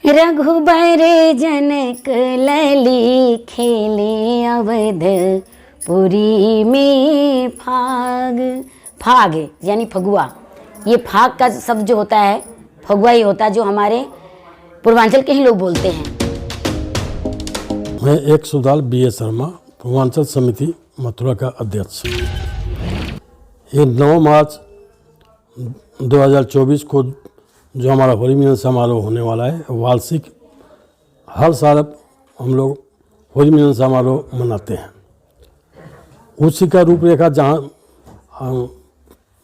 रघुबर जनक लली खेले अवधपुरी में फाग। फाग यानी फगुआ, ये फाग का शब्द जो होता है फगुआ ही होता है, जो हमारे पूर्वांचल के ही लोग बोलते हैं। मैं एक सुदाल B.A. शर्मा, पूर्वांचल समिति मथुरा का अध्यक्ष। ये 9 मार्च 2024 को जो हमारा होली मिलन समारोह होने वाला है, वार्षिक हर साल हम लोग होली मिलन समारोह मनाते हैं। उसी का रूपरेखा जहाँ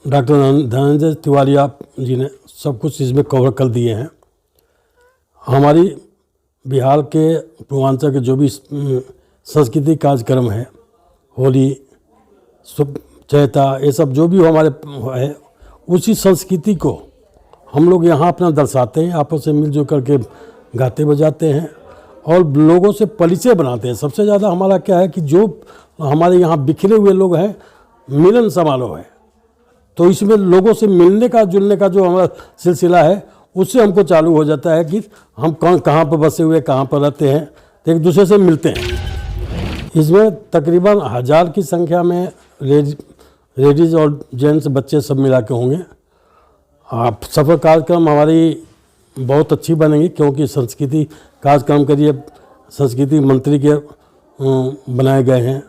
डॉक्टर धनंजय तिवारी आप जी ने सब कुछ इसमें कवर कर दिए हैं। हमारी बिहार के पूर्वांचल के जो भी सांस्कृतिक कार्यक्रम है, होली, चैता, ये सब जो भी हमारे है, उसी संस्कृति को हम लोग यहाँ अपना दर्शाते हैं, आपस में मिलजुल करके गाते बजाते हैं और लोगों से परिचय बनाते हैं। सबसे ज़्यादा हमारा क्या है कि जो हमारे यहाँ बिखरे हुए लोग हैं, मिलन समारोह है, तो इसमें लोगों से मिलने का जुलने का जो हमारा सिलसिला है, उससे हमको चालू हो जाता है कि हम कहाँ पर बसे हुए, कहाँ पर रहते हैं, तो एक दूसरे से मिलते हैं। इसमें तकरीबन 1000 की संख्या में लेडीज़ और जेंट्स बच्चे सब मिला के होंगे। आप सफल कार्यक्रम हमारी बहुत अच्छी बनेगी, क्योंकि संस्कृति कार्यक्रम के लिए संस्कृति मंत्री के बनाए गए हैं।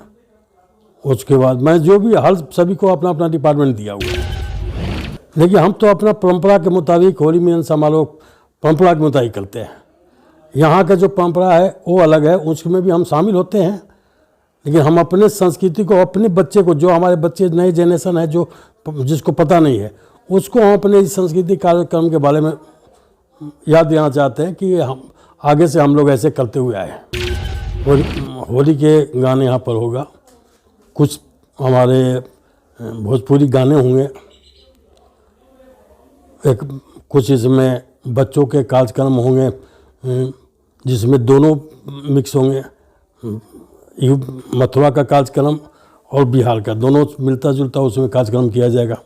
उसके बाद मैं जो भी हर सभी को अपना अपना डिपार्टमेंट दिया हुआ है। देखिए, हम तो अपना परंपरा के मुताबिक होली मिलन समारोह परंपरा के मुताबिक करते हैं। यहाँ का जो परंपरा है वो अलग है, उसमें भी हम शामिल होते हैं, लेकिन हम अपने संस्कृति को, अपने बच्चे को, जो हमारे बच्चे नई जनरेशन है जो जिसको पता नहीं है, उसको हम अपने इस सांस्कृतिक कार्यक्रम के बारे में याद देना चाहते हैं कि हम आगे से हम लोग ऐसे करते हुए आए हैं। होली के गाने यहाँ पर होगा, कुछ हमारे भोजपुरी गाने होंगे, कुछ इसमें बच्चों के कार्यक्रम होंगे जिसमें दोनों मिक्स होंगे, मथुरा का कार्यक्रम और बिहार का, दोनों मिलता जुलता उसमें कार्यक्रम किया जाएगा।